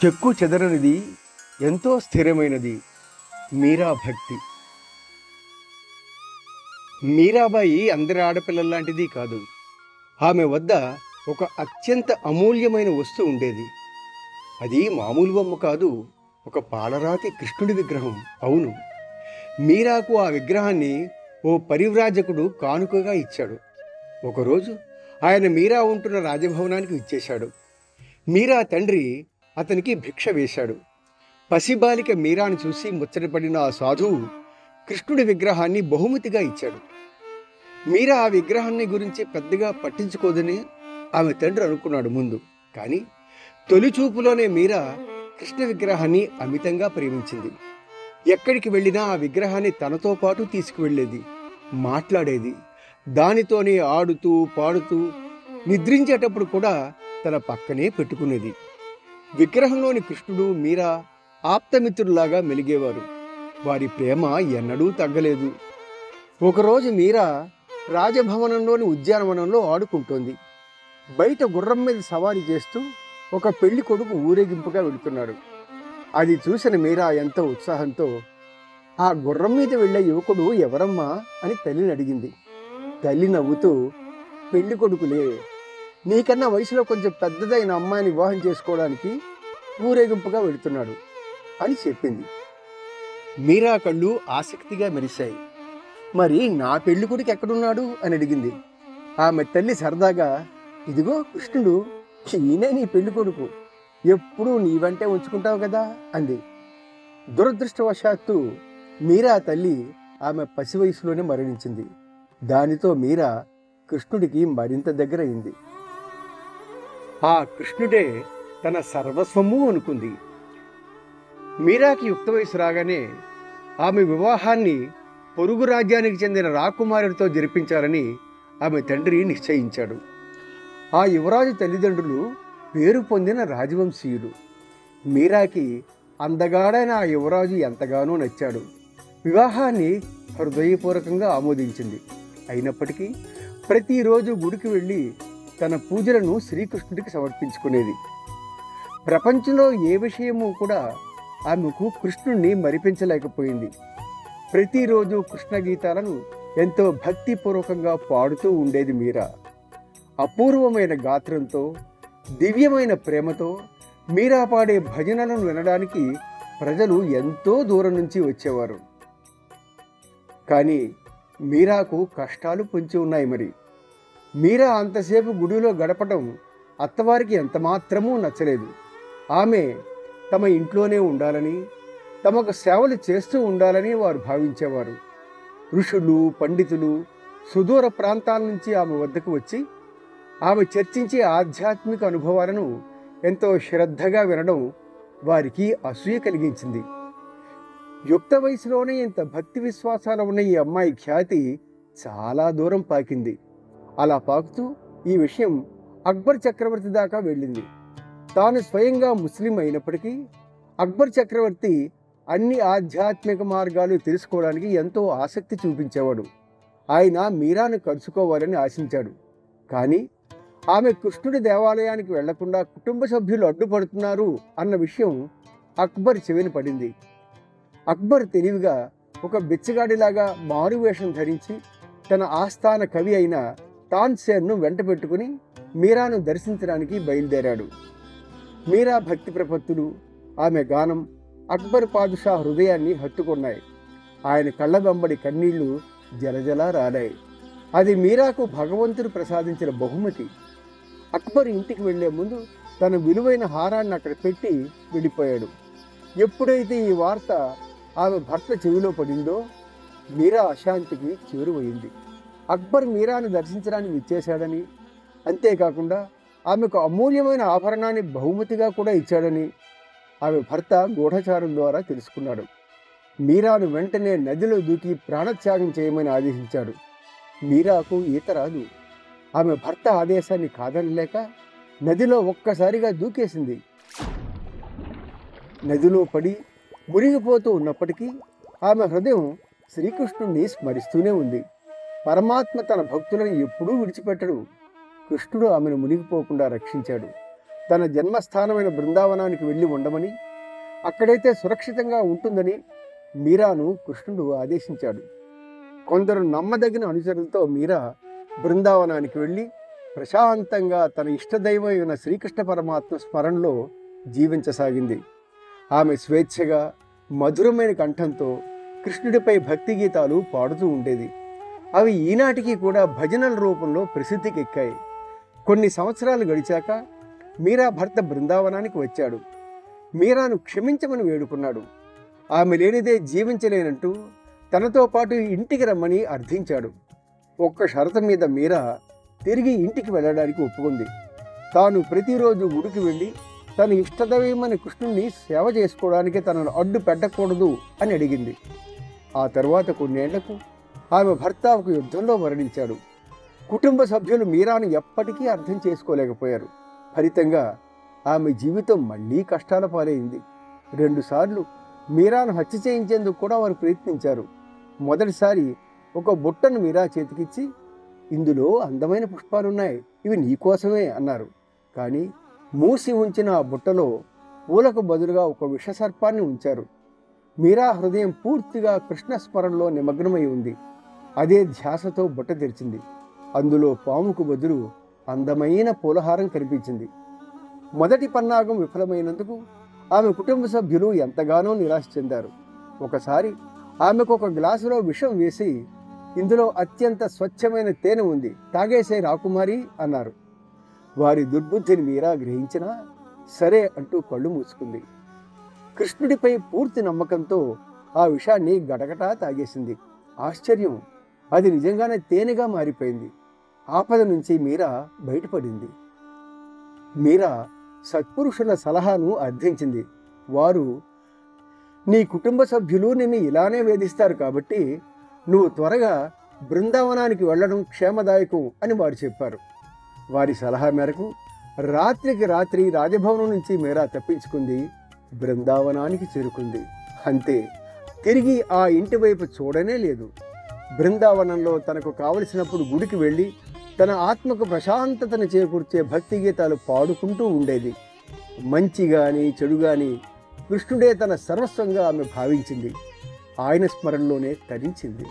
చెక్కు చెదరనిది, ఎంతో స్థిరమైనది మీరా భక్తి. మీరాబాయి అందరి ఆడపిల్లల్లాంటిది కాదు. ఆమె వద్ద ఒక అత్యంత అమూల్యమైన వస్తువు ఉండేది. అది మామూలు బొమ్మ కాదు, ఒక పాలరాతి కృష్ణుడి విగ్రహం. అవును, మీరాకు ఆ విగ్రహాన్ని ఓ పరివ్రాజకుడు కానుకగా ఇచ్చాడు. ఒకరోజు ఆయన మీరా ఉంటున్న రాజభవనానికి ఇచ్చేశాడు. మీరా తండ్రి అతనికి భిక్ష వేశాడు. పసిబాలిక మీరాను చూసి ముచ్చటపడిన ఆ సాధువు కృష్ణుడి విగ్రహాన్ని బహుమతిగా ఇచ్చాడు. మీరా ఆ విగ్రహాన్ని గురించి పెద్దగా పట్టించుకోదని ఆమె తండ్రి అనుకున్నాడు ముందు. కానీ తొలి చూపులోనే మీరా కృష్ణ విగ్రహాన్ని అమితంగా ప్రేమించింది. ఎక్కడికి వెళ్ళినా ఆ విగ్రహాన్ని తనతో పాటు తీసుకువెళ్ళేది, మాట్లాడేది, దానితోనే ఆడుతూ పాడుతూ నిద్రించేటప్పుడు కూడా తన పక్కనే పెట్టుకునేది. విగ్రహంలోని కృష్ణుడు మీరా ఆప్తమిత్రులాగా మెలిగేవారు. వారి ప్రేమ ఎన్నడూ తగ్గలేదు. ఒకరోజు మీరా రాజభవనంలోని ఉద్యానవనంలో ఆడుకుంటోంది. బయట గుర్రం మీద సవారీ చేస్తూ ఒక పెళ్లి కొడుకు ఊరేగింపుగా వెళుతున్నాడు. అది చూసిన మీరా ఎంతో ఉత్సాహంతో, "ఆ గుర్రం మీద వెళ్ళే యువకుడు ఎవరమ్మా?" అని తల్లిని అడిగింది. తల్లి నవ్వుతూ, "పెళ్లి కొడుకులే, నీకన్నా వయసులో కొంచెం పెద్దదైన అమ్మాయిని వివాహం చేసుకోవడానికి ఊరేగింపుగా వెళుతున్నాడు" అని చెప్పింది. మీరా కళ్ళు ఆసక్తిగా మెరిశాయి. "మరి నా పెళ్లి కొడుకు ఎక్కడున్నాడు?" అని అడిగింది. ఆమె తల్లి సరదాగా, "ఇదిగో కృష్ణుడు, ఈయనే నీ పెళ్లి కొడుకు, ఎప్పుడూ నీ వెంటే ఉంచుకుంటావు కదా" అంది. దురదృష్టవశాత్తు మీరా తల్లి ఆమె పసి వయసులోనే మరణించింది. దానితో మీరా కృష్ణుడికి మరింత దగ్గరయింది. ఆ కృష్ణుడే తన సర్వస్వము అనుకుంది. మీరాకి యుక్త వయసు రాగానే ఆమె వివాహాన్ని పొరుగు రాజ్యానికి చెందిన రాకుమారుడితో జరిపించాలని ఆమె తండ్రి నిశ్చయించాడు. ఆ యువరాజు తల్లిదండ్రులు పేరు పొందిన రాజవంశీయులు. మీరాకి అందగాడైన ఆ యువరాజు ఎంతగానో నచ్చాడు. వివాహాన్ని హృదయపూర్వకంగా ఆమోదించింది. అయినప్పటికీ ప్రతిరోజు గుడికి వెళ్ళి తన పూజలను శ్రీకృష్ణుడికి సమర్పించుకునేది. ప్రపంచంలో ఏ విషయము కూడా ఆమెకు కృష్ణుణ్ణి మరిపించలేకపోయింది. ప్రతిరోజు కృష్ణ గీతాలను ఎంతో భక్తిపూర్వకంగా పాడుతూ ఉండేది మీరా. అపూర్వమైన గాత్రంతో, దివ్యమైన ప్రేమతో మీరా పాడే భజనలను వినడానికి ప్రజలు ఎంతో దూరం నుంచి వచ్చేవారు. కానీ మీరాకు కష్టాలు పొంచి ఉన్నాయి. మరి మీరా అంతసేపు గుడిలో గడపడం అత్తవారికి ఎంతమాత్రమూ నచ్చలేదు. ఆమె తమ ఇంట్లోనే ఉండాలని, తమకు సేవలు చేస్తూ ఉండాలని వారు భావించేవారు. ఋషులు, పండితులు సుదూర ప్రాంతాల నుంచి ఆమె వద్దకు వచ్చి ఆమె చర్చించే ఆధ్యాత్మిక అనుభవాలను ఎంతో శ్రద్ధగా వినడం వారికి అసూయ కలిగించింది. యుక్త వయసులోనే ఇంత భక్తి విశ్వాసాలు ఉన్న ఈ అమ్మాయి ఖ్యాతి చాలా దూరం పాకింది. అలా పాకుతూ ఈ విషయం అక్బర్ చక్రవర్తి దాకా వెళ్ళింది. తాను స్వయంగా ముస్లిం అయినప్పటికీ అక్బర్ చక్రవర్తి అన్ని ఆధ్యాత్మిక మార్గాలు తెలుసుకోవడానికి ఎంతో ఆసక్తి చూపించేవాడు. ఆయన మీరాను కలుసుకోవాలని ఆశించాడు. కానీ ఆమె కృష్ణుడి దేవాలయానికి వెళ్లకుండా కుటుంబ సభ్యులు అడ్డుపడుతున్నారు అన్న విషయం అక్బర్ చెవిన పడింది. అక్బర్ తెలివిగా ఒక బిచ్చగాడిలాగా మారువేషం ధరించి తన ఆస్థాన కవి అయిన తాన్సేన్ను వెంట పెట్టుకుని మీరాను దర్శించడానికి బయలుదేరాడు. మీరా భక్తి ప్రపత్తులు, ఆమె గానం అక్బర్ పాదుషా హృదయాన్ని హత్తుకున్నాయి. ఆయన కళ్ళ వెంబడి కన్నీళ్లు జలజలా రాలాయి. అది మీరాకు భగవంతుడు ప్రసాదించిన బహుమతి. అక్బర్ ఇంటికి వెళ్లే ముందు తన విలువైన హారాన్ని అక్కడ పెట్టి వెళ్ళిపోయాడు. ఎప్పుడైతే ఈ వార్త ఆమె భర్త చెవిలో పడిందో మీరా అశాంతికి చేరువైంది. అక్బర్ మీరాను దర్శించడానికి ఇచ్చేశాడని, అంతేకాకుండా ఆమెకు అమూల్యమైన ఆభరణాన్ని బహుమతిగా కూడా ఇచ్చాడని ఆమె భర్త గూఢచారం ద్వారా తెలుసుకున్నాడు. మీరాను వెంటనే నదిలో దూకి ప్రాణత్యాగం చేయమని ఆదేశించాడు. మీరాకు ఈత రాదు. ఆమె భర్త ఆదేశాన్ని కాదనలేక నదిలో ఒక్కసారిగా దూకేసింది. నదిలో పడి మునిగిపోతూ ఉన్నప్పటికీ ఆమె హృదయం శ్రీకృష్ణుణ్ణి స్మరిస్తూనే ఉంది. పరమాత్మ తన భక్తులను ఎప్పుడూ విడిచిపెట్టడు. కృష్ణుడు ఆమెను మునిగిపోకుండా రక్షించాడు. తన జన్మస్థానమైన బృందావనానికి వెళ్ళి ఉండమని, అక్కడైతే సురక్షితంగా ఉంటుందని మీరాను కృష్ణుడు ఆదేశించాడు. కొందరు నమ్మదగిన అనుచరులతో మీరా బృందావనానికి వెళ్ళి ప్రశాంతంగా తన ఇష్టదైవం అయిన శ్రీకృష్ణ పరమాత్మ స్మరణలో జీవించసాగింది. ఆమె స్వేచ్ఛగా మధురమైన కంఠంతో కృష్ణుడిపై భక్తి గీతాలు పాడుతూ ఉండేది. అవి ఈనాటికి కూడా భజనల రూపంలో ప్రసిద్ధికెక్కాయి. కొన్ని సంవత్సరాలు గడిచాక మీరా భర్త బృందావనానికి వచ్చాడు. మీరాను క్షమించమని వేడుకున్నాడు. ఆమె లేనిదే జీవించలేనంటూ తనతో పాటు ఇంటికి రమ్మని అర్థించాడు. ఒక్క షరతు మీద మీరా తిరిగి ఇంటికి వెళ్ళడానికి ఒప్పుకుంది. తాను ప్రతిరోజు గుడికి వెళ్ళి తన ఇష్టదైవమైన కృష్ణుణ్ణి సేవ చేసుకోవడానికి తనను అడ్డు పెట్టకూడదు అని అడిగింది. ఆ తర్వాత కొన్నేళ్లకు ఆమె భర్త ఒక యుద్ధంలో మరణించాడు. కుటుంబ సభ్యులు మీరాను ఎప్పటికీ అర్థం చేసుకోలేకపోయారు. ఫలితంగా ఆమె జీవితం మళ్ళీ కష్టాల పాలైంది. 2 సార్లు మీరాను హత్య చేయించేందుకు కూడా వారు ప్రయత్నించారు. మొదటిసారి ఒక బుట్టను మీరా చేతికిచ్చి, ఇందులో అందమైన పుష్పాలున్నాయి, ఇవి నీకోసమే అన్నారు. కానీ మూసి ఉంచిన ఆ బుట్టలో పూలకు బదులుగా ఒక విషసర్పాన్ని ఉంచారు. మీరా హృదయం పూర్తిగా కృష్ణస్మరణలో నిమగ్నమై ఉంది. అదే ధ్యాసతో బుట్ట తెరిచింది. అందులో పాముకు బదులు అందమైన పూలహారం కనిపించింది. మొదటి పన్నాగం విఫలమైనందుకు ఆమె కుటుంబ సభ్యులు ఎంతగానో నిరాశ చెందారు. ఒకసారి ఆమెకు ఒక గ్లాసులో విషం వేసి, ఇందులో అత్యంత స్వచ్ఛమైన తేనె ఉంది, తాగేసే రాకుమారి అన్నారు. వారి దుర్బుద్ధిని మీరా గ్రహించినా సరే అంటూ కళ్ళు మూసుకుంది. కృష్ణుడిపై పూర్తి నమ్మకంతో ఆ విషాన్ని గడగటా తాగేసింది. ఆశ్చర్యం, అది నిజంగానే తేనెగా మారిపోయింది. ఆపద నుంచి మీరా బయటపడింది. మీరా సత్పురుషుల సలహాను అర్థించింది. వారు, నీ కుటుంబ సభ్యులు నిన్ను ఇలానే వేధిస్తారు కాబట్టి నువ్వు త్వరగా బృందావనానికి వెళ్ళడం క్షేమదాయకం అని వారు చెప్పారు. వారి సలహా మేరకు రాత్రికి రాత్రి రాజభవనం నుంచి మీరా తప్పించుకుంది, బృందావనానికి చేరుకుంది. అంతే, తిరిగి ఆ ఇంటి వైపు చూడనే లేదు. బృందావనంలో తనకు కావలసినప్పుడు గుడికి వెళ్ళి తన ఆత్మకు ప్రశాంతతను చేకూర్చే భక్తి గీతాలు పాడుకుంటూ ఉండేది. మంచి గాని చెడు గాని కృష్ణుడే తన సర్వస్వంగా ఆమె భావించింది. ఆయన స్మరణలోనే తరించింది.